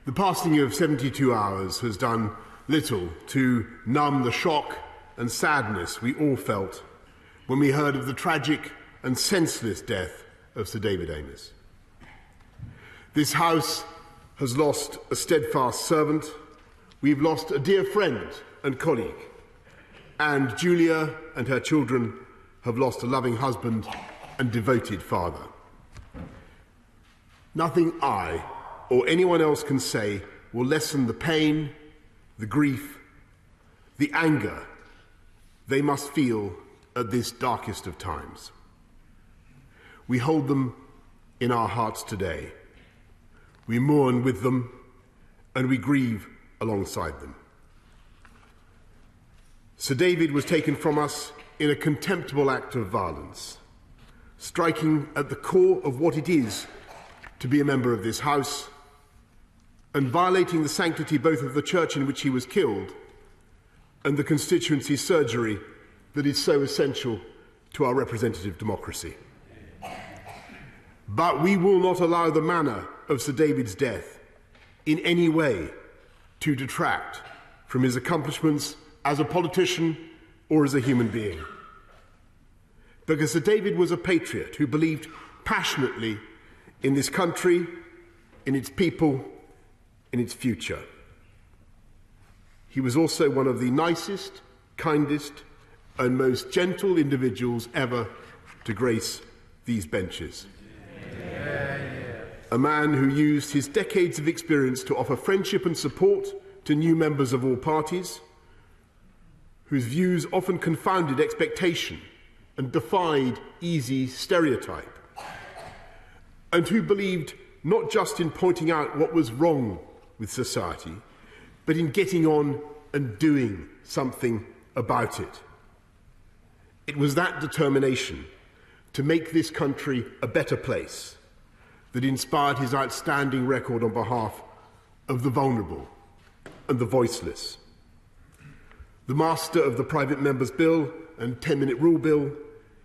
The passing of 72 hours has done little to numb the shock and sadness we all felt when we heard of the tragic and senseless death of Sir David Amess. This House has lost a steadfast servant, we've lost a dear friend and colleague, and Julia and her children have lost a loving husband and devoted father. Nothing I or anyone else can say will lessen the pain, the grief, the anger they must feel at this darkest of times. We hold them in our hearts today. We mourn with them and we grieve alongside them. Sir David was taken from us in a contemptible act of violence, striking at the core of what it is to be a member of this House and violating the sanctity both of the church in which he was killed and the constituency surgery that is so essential to our representative democracy. But we will not allow the manner of Sir David's death in any way to detract from his accomplishments as a politician or as a human being. Because Sir David was a patriot who believed passionately in this country, in its people, in its future. He was also one of the nicest, kindest, and most gentle individuals ever to grace these benches. A man who used his decades of experience to offer friendship and support to new members of all parties, whose views often confounded expectation and defied easy stereotype, and who believed not just in pointing out what was wrong with society, but in getting on and doing something about it. It was that determination to make this country a better place that inspired his outstanding record on behalf of the vulnerable and the voiceless. The master of the Private Members Bill and 10-Minute Rule Bill,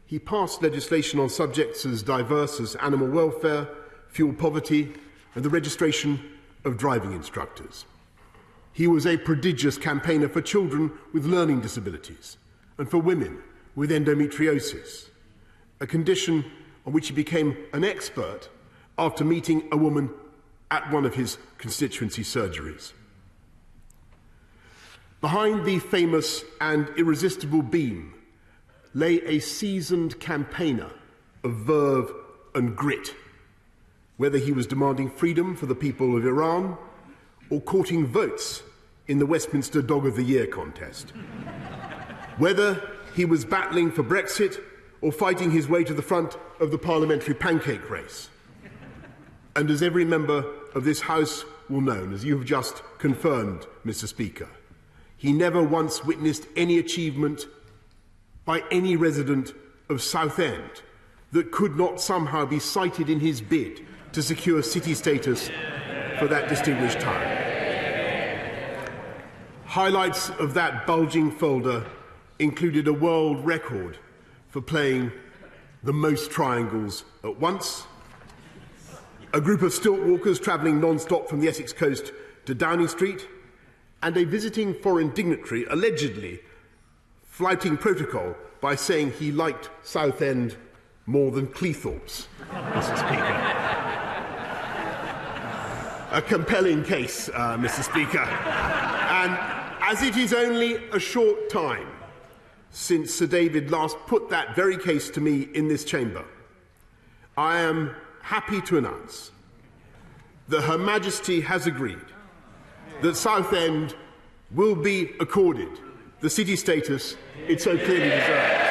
he passed legislation on subjects as diverse as animal welfare, fuel poverty, and the registration of driving instructors. He was a prodigious campaigner for children with learning disabilities and for women with endometriosis, a condition on which he became an expert after meeting a woman at one of his constituency surgeries. Behind the famous and irresistible beam lay a seasoned campaigner of verve and grit, whether he was demanding freedom for the people of Iran or courting votes in the Westminster Dog of the Year contest, whether he was battling for Brexit or fighting his way to the front of the parliamentary pancake race. And as every member of this House will know, as you have just confirmed, Mr. Speaker, he never once witnessed any achievement by any resident of Southend that could not somehow be cited in his bid to secure city status for that distinguished town. Highlights of that bulging folder included a world record for playing the most triangles at once, a group of stilt walkers travelling non-stop from the Essex coast to Downing Street, and a visiting foreign dignitary allegedly flouting protocol by saying he liked Southend more than Cleethorpes, Mr. Speaker. A compelling case, Mr. Speaker. And as it is only a short time since Sir David last put that very case to me in this chamber, I am happy to announce that Her Majesty has agreed that Southend will be accorded the city status it so clearly deserves.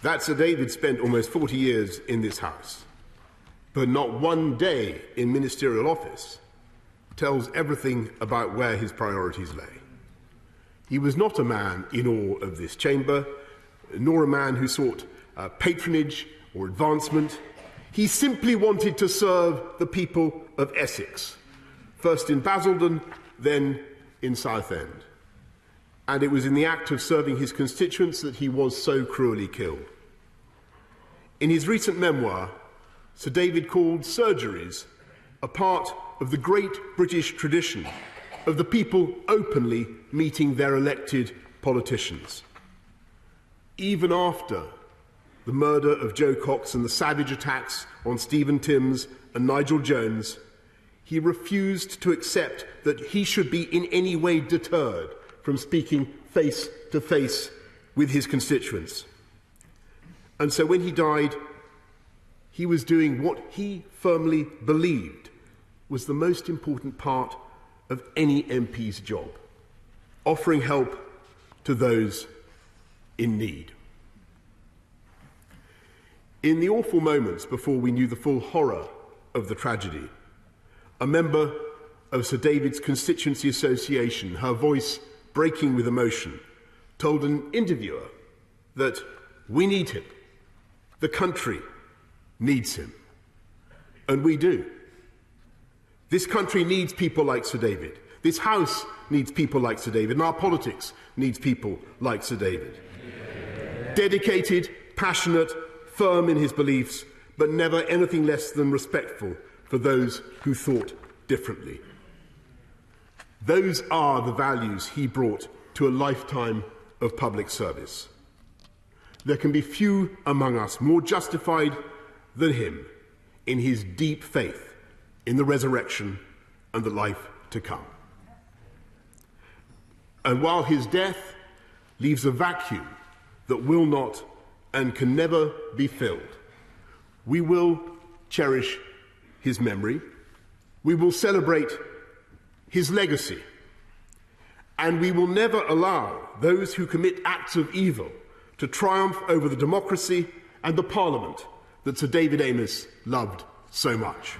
That Sir David spent almost 40 years in this House, but not one day in ministerial office, tells everything about where his priorities lay. He was not a man in awe of this chamber, nor a man who sought patronage or advancement. He simply wanted to serve the people of Essex, first in Basildon, then in Southend. And it was in the act of serving his constituents that he was so cruelly killed. In his recent memoir, Sir David called surgeries a part of the great British tradition of the people openly meeting their elected politicians. Even after the murder of Joe Cox and the savage attacks on Stephen Timms and Nigel Jones, he refused to accept that he should be in any way deterred from speaking face to face with his constituents. And so when he died, he was doing what he firmly believed was the most important part of any MP's job: offering help to those in need. In the awful moments before we knew the full horror of the tragedy, a member of Sir David's constituency association, her voice breaking with emotion, told an interviewer that we need him, the country needs him, and we do. This country needs people like Sir David. This House needs people like Sir David, and our politics needs people like Sir David. Dedicated, passionate, firm in his beliefs, but never anything less than respectful for those who thought differently. Those are the values he brought to a lifetime of public service. There can be few among us more justified than him in his deep faith in the resurrection and the life to come. And while his death leaves a vacuum that will not and can never be filled, we will cherish his memory, we will celebrate his legacy, and we will never allow those who commit acts of evil to triumph over the democracy and the Parliament that Sir David Amess loved so much.